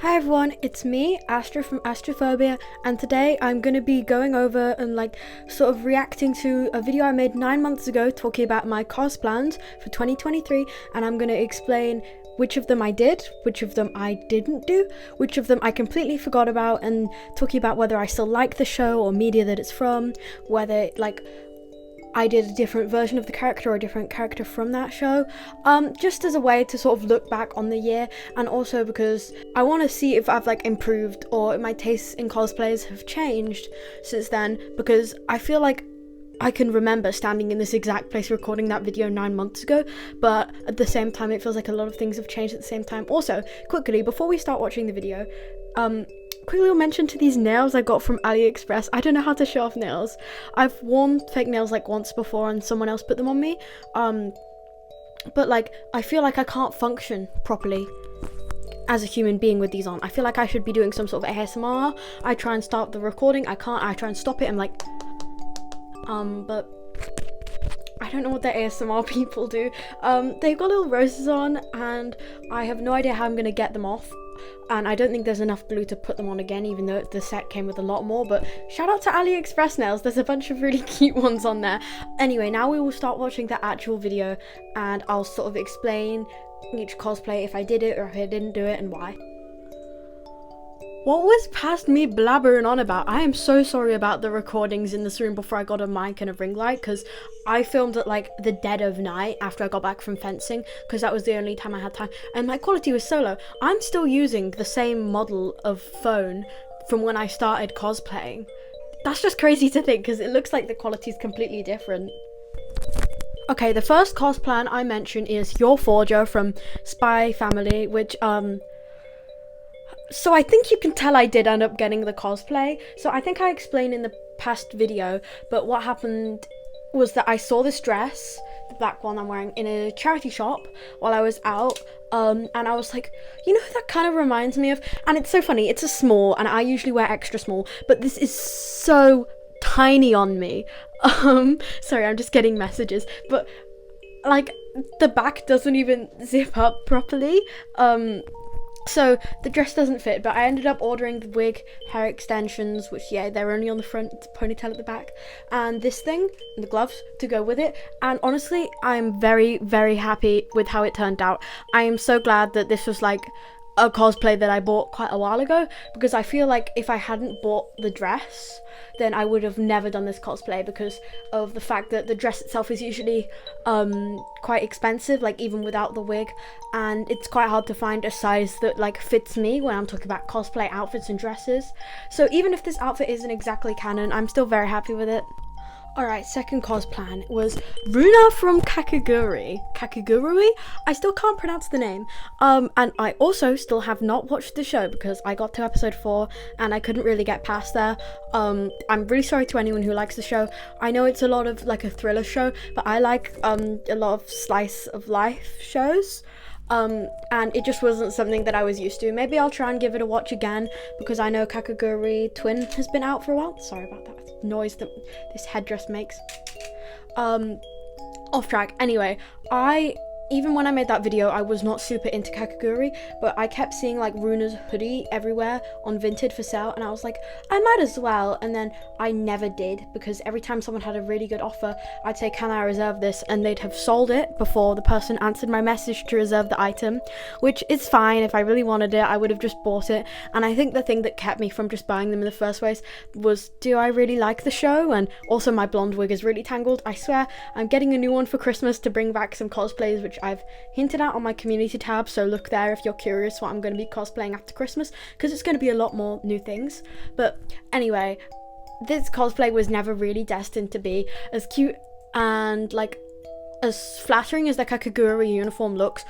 Hi everyone, it's me, Astra from Astrophobia, and today I'm going to be going over and sort of reacting to a video I made 9 months ago talking about my cosplans for 2023, and I'm going to explain which of them I did, which of them I didn't do, which of them I completely forgot about, and talking about whether I still like the show or media that it's from, whether I did a different version of the character or a different character from that show, just as a way to sort of look back on the year, and also because I want to see if I've improved or if my tastes in cosplays have changed since then, because I feel like I can remember standing in this exact place recording that video 9 months ago, but at the same time it feels like a lot of things have changed at the same time. Also, quickly, before we start watching the video, quickly I'll mention to these nails I got from AliExpress. I don't know how to show off nails. I've worn fake nails once before and someone else put them on me, but I feel like I can't function properly as a human being with these on. I feel like I should be doing some sort of ASMR. I try and start the recording, I can't. I try and stop it, I'm like, but I don't know what the ASMR people do. They've got little roses on and I have no idea how I'm gonna get them off, and I don't think there's enough glue to put them on again, even though the set came with a lot more. But shout out to AliExpress nails, there's a bunch of really cute ones on there. Anyway, now we will start watching the actual video and I'll sort of explain each cosplay, if I did it or if I didn't do it and why. What was past me blabbering on about? I am so sorry about the recordings in this room before I got a mic and a ring light, because I filmed at the dead of night after I got back from fencing, because that was the only time I had time, and my quality was so low. I'm still using the same model of phone from when I started cosplaying. That's just crazy to think, because it looks like the quality is completely different. Okay, the first cosplay I mention is Your Forger from Spy Family, which so I think you can tell I did end up getting the cosplay. So I think I explained in the past video, but what happened was that I saw this dress, the black one I'm wearing, in a charity shop while I was out, and I was like, you know who that kind of reminds me of? And it's so funny, it's a small, and I usually wear extra small, but this is so tiny on me. Sorry, I'm just getting messages, but the back doesn't even zip up properly, so the dress doesn't fit, but I ended up ordering the wig, hair extensions, which they're only on the front, it's a ponytail at the back, and this thing, and the gloves to go with it. And honestly, I'm very, very happy with how it turned out. I am so glad that this was a cosplay that I bought quite a while ago, because I feel like if I hadn't bought the dress, then I would have never done this cosplay, because of the fact that the dress itself is usually quite expensive, even without the wig, and it's quite hard to find a size that fits me when I'm talking about cosplay outfits and dresses. So even if this outfit isn't exactly canon, I'm still very happy with it. Alright, second cosplay was Runa from Kakegurui. I still can't pronounce the name. And I also still have not watched the show because I got to episode 4 and I couldn't really get past there. I'm really sorry to anyone who likes the show. I know it's a lot of a thriller show, but I like a lot of slice of life shows. And it just wasn't something that I was used to. Maybe I'll try and give it a watch again, because I know Kakegurui Twin has been out for a while. Sorry about that noise that this headdress makes. Off track. Anyway, even when I made that video, I was not super into Kakegurui, but I kept seeing Runa's hoodie everywhere on Vinted for sale, and I was like, I might as well, and then I never did, because every time someone had a really good offer, I'd say, can I reserve this, and they'd have sold it before the person answered my message to reserve the item, which is fine. If I really wanted it, I would have just bought it. And I think the thing that kept me from just buying them in the first place was, do I really like the show? And also my blonde wig is really tangled. I swear, I'm getting a new one for Christmas to bring back some cosplays, which I've hinted at on my community tab, so look there if you're curious what I'm going to be cosplaying after Christmas, because it's going to be a lot more new things. But anyway, this cosplay was never really destined to be as cute and as flattering as the Kakegurui uniform looks.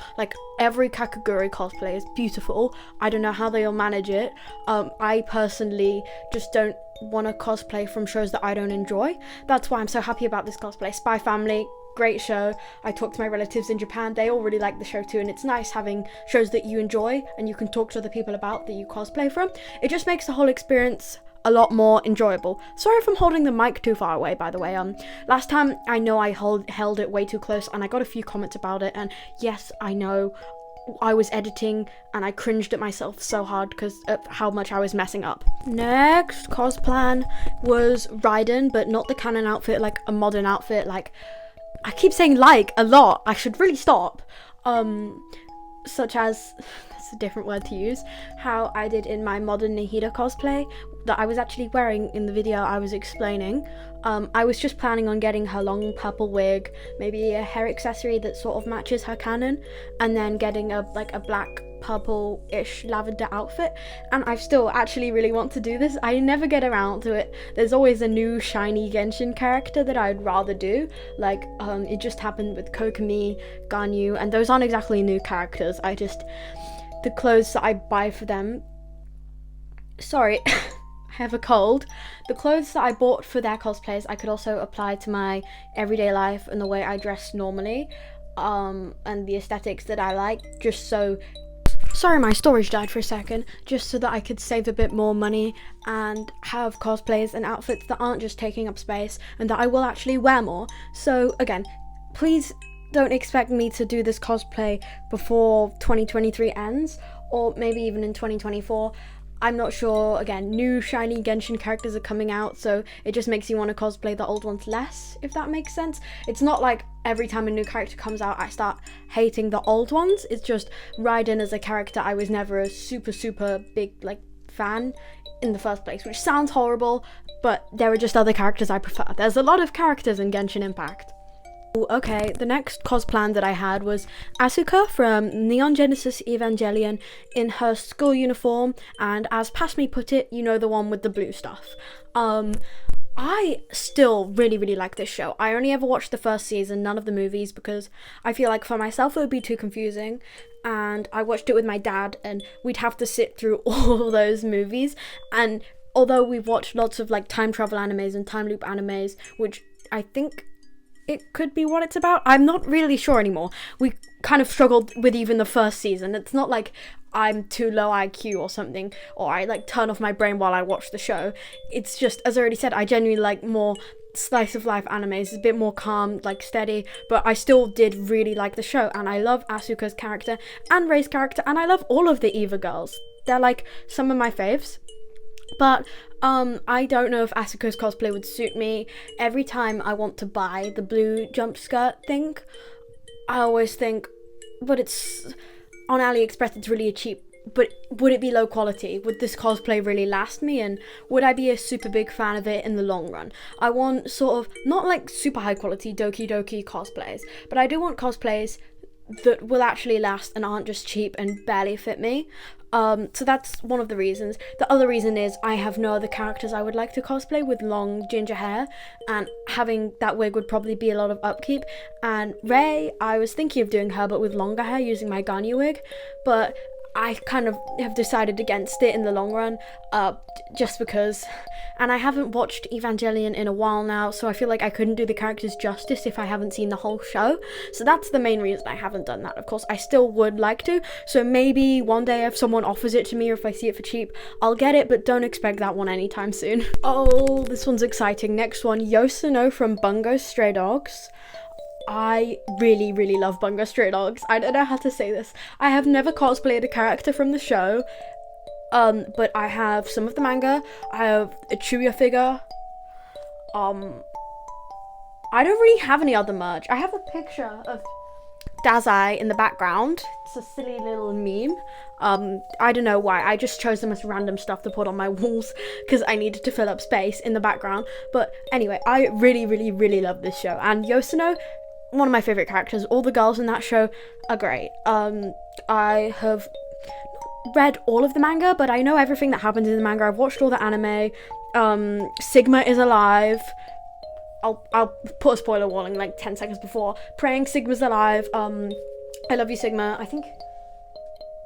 Every Kakegurui cosplay is beautiful. I don't know how they all manage it. I personally just don't want to cosplay from shows that I don't enjoy. That's why I'm so happy about this cosplay. Spy Family, great show. I talked to my relatives in Japan, they all really like the show too, and it's nice having shows that you enjoy and you can talk to other people about that you cosplay from. It just makes the whole experience a lot more enjoyable. Sorry if I'm holding the mic too far away, by the way. Last time I know I held it way too close and I got a few comments about it, and yes, I know I was editing and I cringed at myself so hard because of how much I was messing up. Next cosplan was Raiden, but not the canon outfit, like a modern outfit. Like, I keep saying like a lot, I should really stop. Such as, that's a different word to use, how I did in my modern Nahida cosplay that I was actually wearing in the video I was explaining. I was just planning on getting her long purple wig, maybe a hair accessory that sort of matches her canon, and then getting a black purple-ish lavender outfit. And I still actually really want to do this. I never get around to it. There's always a new shiny Genshin character that I'd rather do. Like, it just happened with Kokomi, Ganyu, and those aren't exactly new characters. The clothes that I buy for them, sorry, I have a cold. The clothes that I bought for their cosplays, I could also apply to my everyday life and the way I dress normally, and the aesthetics that I like, just so... Sorry, my storage died for a second. Just so that I could save a bit more money and have cosplays and outfits that aren't just taking up space and that I will actually wear more. So again, please don't expect me to do this cosplay before 2023 ends, or maybe even in 2024. I'm not sure. Again, new shiny Genshin characters are coming out, so it just makes you want to cosplay the old ones less, if that makes sense. It's not like every time a new character comes out I start hating the old ones. It's just Raiden as a character, I was never a super big fan in the first place, which sounds horrible, but there are just other characters I prefer. There's a lot of characters in Genshin Impact. Okay, the next cosplan that I had was Asuka from Neon Genesis Evangelion in her school uniform, and as Past Me put it, you know, the one with the blue stuff. I still really like this show. I only ever watched the first season, none of the movies, because I feel like for myself it would be too confusing, and I watched it with my dad and we'd have to sit through all those movies. And although we've watched lots of time travel animes and time loop animes, which I think it could be what it's about, I'm not really sure anymore. We kind of struggled with even the first season. It's not like I'm too low IQ or something, or I turn off my brain while I watch the show. It's just, as I already said, I genuinely like more slice of life animes. It's a bit more calm, steady, but I still did really like the show, and I love Asuka's character and Rei's character, and I love all of the Eva girls. They're some of my faves. But I don't know if Asuka's cosplay would suit me. Every time I want to buy the blue jump skirt thing, I always think, but it's on AliExpress, it's really cheap, but would it be low quality? Would this cosplay really last me? And would I be a super big fan of it in the long run? I want sort of, not super high quality Doki Doki cosplays, but I do want cosplays that will actually last and aren't just cheap and barely fit me. So that's one of the reasons. The other reason is I have no other characters I would like to cosplay with long ginger hair, and having that wig would probably be a lot of upkeep. And Rei, I was thinking of doing her but with longer hair using my Ganyu wig, but I kind of have decided against it in the long run, just because. And I haven't watched Evangelion in a while now, so I feel like I couldn't do the characters justice if I haven't seen the whole show. So that's the main reason I haven't done that. Of course, I still would like to, so maybe one day if someone offers it to me or if I see it for cheap, I'll get it, but don't expect that one anytime soon. Oh, this one's exciting. Next one, Yoshino from Bungo Stray Dogs. I really love Bungo Stray Dogs. I don't know how to say this. I have never cosplayed a character from the show, but I have some of the manga. I have a Chuya figure. I don't really have any other merch. I have a picture of Dazai in the background. It's a silly little meme. I don't know why. I just chose them as random stuff to put on my walls because I needed to fill up space in the background. But anyway, I really love this show. And Yoshino, one of my favorite characters. All the girls in that show are great. I have read all of the manga, but I know everything that happens in the manga. I've watched all the anime. Sigma is alive. I'll put a spoiler warning 10 seconds before. Praying Sigma's alive. I love you, Sigma. I think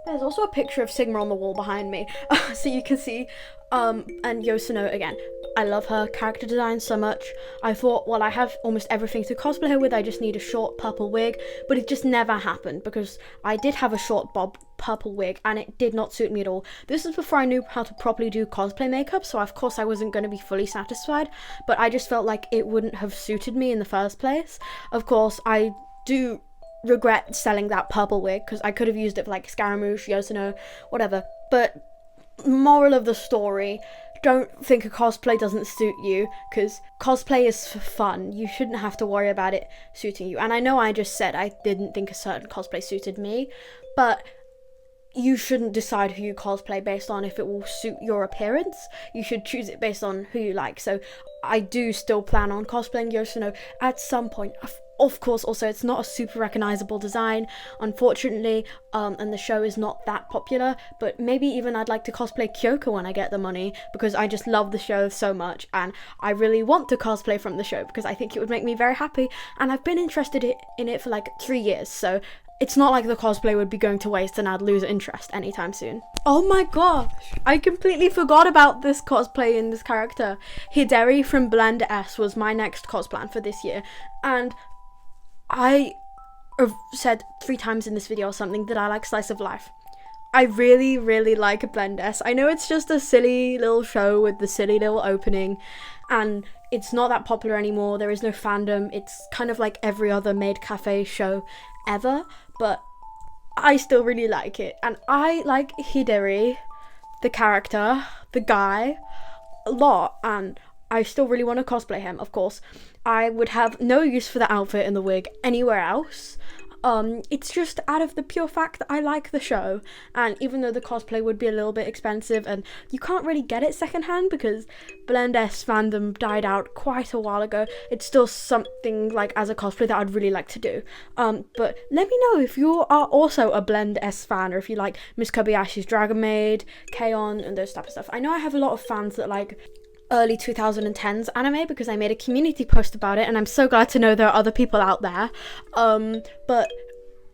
there's also a picture of Sigma on the wall behind me, so you can see. And Yoshino, again, I love her character design so much. I thought, well, I have almost everything to cosplay her with, I just need a short purple wig, but it just never happened because I did have a short bob purple wig and it did not suit me at all. This is before I knew how to properly do cosplay makeup, so of course I wasn't going to be fully satisfied, but I just felt like it wouldn't have suited me in the first place. Of course, I do regret selling that purple wig, because I could have used it for like Scaramouche, Yosono, whatever. But moral of the story, don't think a cosplay doesn't suit you, because cosplay is for fun. You shouldn't have to worry about it suiting you. And I know I just said I didn't think a certain cosplay suited me, but you shouldn't decide who you cosplay based on if it will suit your appearance. You should choose it based on who you like. So I do still plan on cosplaying Yoshino at some point. Of course, also, it's not a super recognizable design, unfortunately, and the show is not that popular, but maybe even I'd like to cosplay Kyoko when I get the money, because I just love the show so much, and I really want to cosplay from the show, because I think it would make me very happy, and I've been interested in it for like 3 years, so it's not like the cosplay would be going to waste and I'd lose interest anytime soon. Oh my gosh, I completely forgot about this cosplay in this character. Hideri from Blend S was my next cosplan for this year, and I have said 3 times in this video or something that I like slice of life. I really, really like Blend S. I know it's just a silly little show with the silly little opening, and it's not that popular anymore. There is no fandom. It's kind of like every other maid cafe show ever, but I still really like it. And I like Hideri, the character, the guy, a lot, and I still really want to cosplay him, of course. I would have no use for the outfit and the wig anywhere else. It's just out of the pure fact that I like the show, and even though the cosplay would be a little bit expensive and you can't really get it secondhand because Blend S fandom died out quite a while ago, it's still something like as a cosplay that I'd really like to do. But let me know if you are also a Blend S fan, or if you like Miss Kobayashi's Dragon Maid, K-On! And those type of stuff. I know I have a lot of fans that like early 2010s anime because I made a community post about it, and I'm so glad to know there are other people out there. But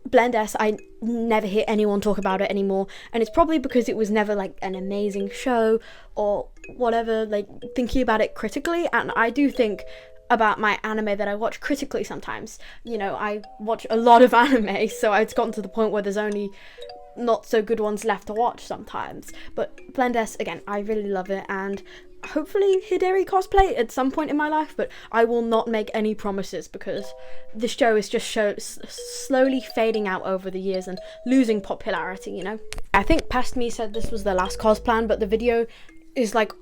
Blend S, I never hear anyone talk about it anymore, and it's probably because it was never like an amazing show or whatever, like thinking about it critically. And I do think about my anime that I watch critically sometimes. You know, I watch a lot of anime, so it's gotten to the point where there's only not so good ones left to watch sometimes. But Blend S, again, I really love it, and hopefully Hideri cosplay at some point in my life, but I will not make any promises because the show is just slowly fading out over the years and losing popularity, you know. I think Past Me said this was the last cosplan, but the video is like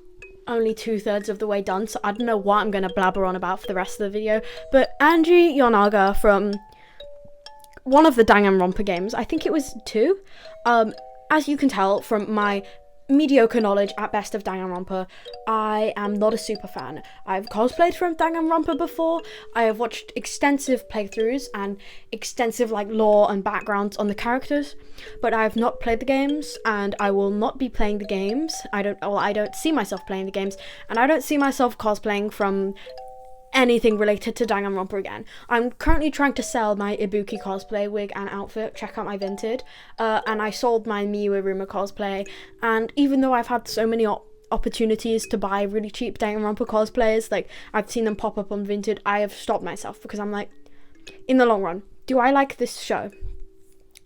only 2/3 of the way done, so I don't know what I'm going to blabber on about for the rest of the video. But Angie Yonaga from one of the Danganronpa games, I think it was 2, as you can tell from my mediocre knowledge at best of Danganronpa, I am not a super fan. I've cosplayed from Danganronpa before. I have watched extensive playthroughs and extensive like lore and backgrounds on the characters, but I have not played the games, and I will not be playing the games. I don't see myself playing the games, and I don't see myself cosplaying from anything related to Danganronpa again. I'm currently trying to sell my Ibuki cosplay wig and outfit. Check out my Vinted. And I sold my Miyu Iruma cosplay. And even though I've had so many opportunities to buy really cheap Danganronpa cosplays, like I've seen them pop up on Vinted, I have stopped myself because I'm like, in the long run, do I like this show?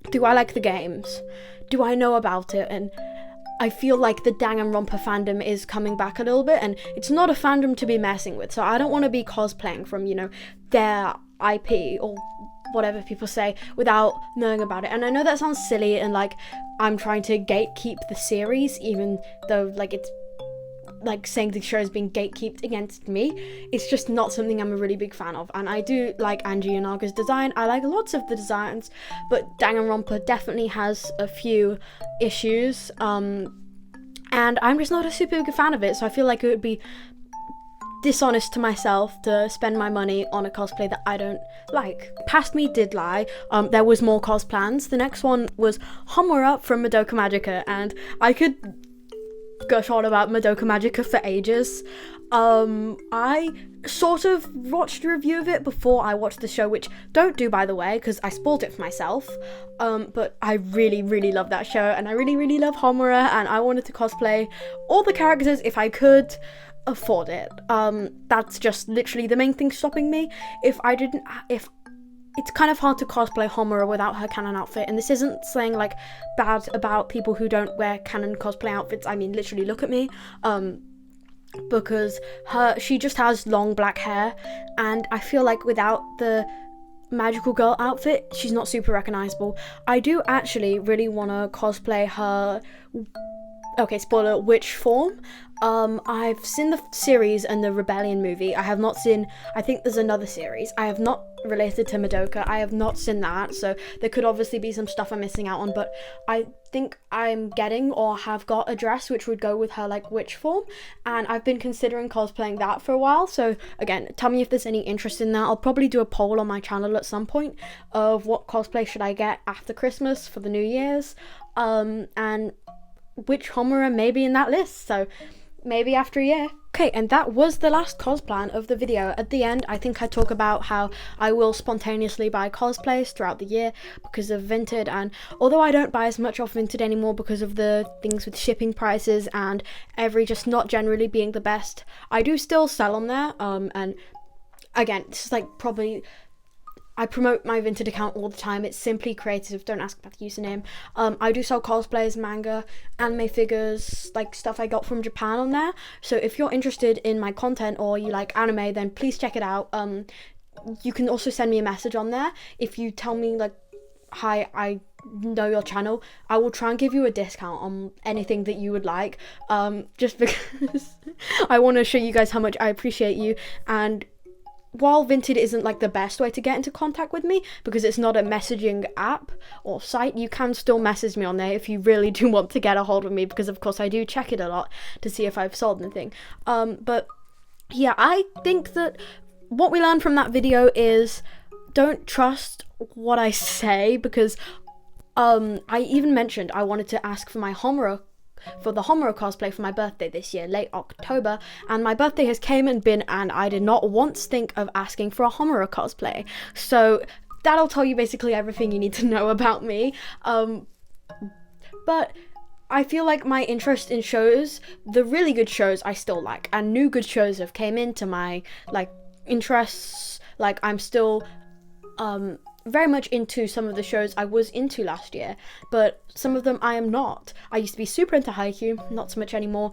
Do I like the games? Do I know about it? And I feel like the Danganronpa fandom is coming back a little bit, and it's not a fandom to be messing with, so I don't want to be cosplaying from, you know, their IP or whatever people say without knowing about it. And I know that sounds silly and like I'm trying to gatekeep the series, even though like it's like saying the show is being gatekeeped against me. It's just not something I'm a really big fan of, and I do like Angie Yanaga's design. I like lots of the designs, but Danganronpa definitely has a few issues, and I'm just not a super big fan of it, so I feel like it would be dishonest to myself to spend my money on a cosplay that I don't like. Past Me did lie. There was more cosplans. The next one was Homura from Madoka Magica, and I could gush on about Madoka Magica for ages. I sort of watched a review of it before I watched the show, which don't do, by the way, because I spoiled it for myself. But I really, really love that show, and I really, really love Homura, and I wanted to cosplay all the characters if I could afford it. That's just literally the main thing stopping me. If it's kind of hard to cosplay Homura without her canon outfit, and this isn't saying like bad about people who don't wear canon cosplay outfits. I mean, literally look at me, because she just has long black hair, and I feel like without the magical girl outfit, she's not super recognizable. I do actually really want to cosplay her, okay, spoiler, witch form. I've seen the series and the Rebellion movie. I have not seen, I think there's another series. I have not related to Madoka. I have not seen that, so there could obviously be some stuff I'm missing out on, but I think I'm getting or have got a dress which would go with her like witch form, and I've been considering cosplaying that for a while. So again, tell me if there's any interest in that. I'll probably do a poll on my channel at some point of what cosplay should I get after Christmas for the New Year's, and which Homura may be in that list, so maybe after a year. Okay, and that was the last cosplan of the video. At the end, I think I talk about how I will spontaneously buy cosplays throughout the year because of Vinted, and although I don't buy as much off Vinted anymore because of the things with shipping prices and every just not generally being the best, I do still sell on there, and again, this is like probably, I promote my Vinted account all the time. It's Simply Creative. Don't ask about the username. I do sell cosplays, manga, anime figures, like stuff I got from Japan on there. So if you're interested in my content or you like anime, then please check it out. You can also send me a message on there. If you tell me like, hi, I know your channel, I will try and give you a discount on anything that you would like. Just because I want to show you guys how much I appreciate you. And while Vinted isn't like the best way to get into contact with me because it's not a messaging app or site, you can still message me on there if you really do want to get a hold of me, because of course I do check it a lot to see if I've sold anything. But yeah, I think that what we learned from that video is don't trust what I say, because I even mentioned I wanted to ask for the Homura cosplay for my birthday this year, late October, and my birthday has came and been, and I did not once think of asking for a Homura cosplay. So that'll tell you basically everything you need to know about me. But I feel like my interest in shows, the really good shows I still like, and new good shows have came into my like interests. Like I'm still very much into some of the shows I was into last year, but some of them I am not. I used to be super into Haikyuu, not so much anymore.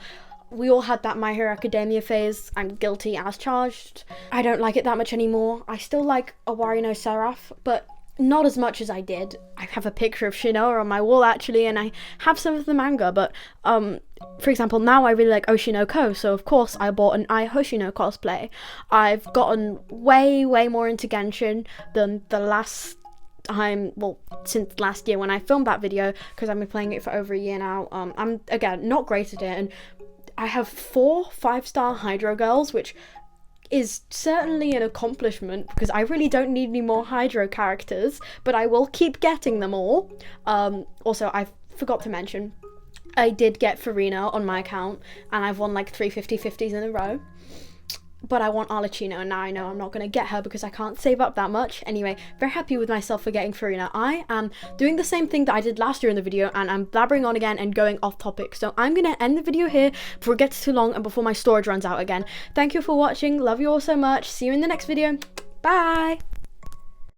We all had that My Hero Academia phase. I'm guilty as charged. I don't like it that much anymore. I still like Owari no Seraph, but not as much as I did. I have a picture of Shinoa on my wall actually, and I have some of the manga, but for example, now I really like Oshinoko, so of course I bought an Ai Hoshino cosplay. I've gotten way more into Genshin than the last time, well, since last year when I filmed that video, because I've been playing it for over a year now. I'm, again, not great at it, and I have 4 5-star Hydro Girls, which is certainly an accomplishment because I really don't need any more Hydro characters, but I will keep getting them all. Also, I forgot to mention, I did get Farina on my account, and I've won like 3 50/50s in a row. But I want Arlecchino, and now I know I'm not going to get her because I can't save up that much. Anyway, very happy with myself for getting Farina. I am doing the same thing that I did last year in the video, and I'm blabbering on again and going off topic. So I'm going to end the video here before it gets too long and before my storage runs out again. Thank you for watching. Love you all so much. See you in the next video. Bye!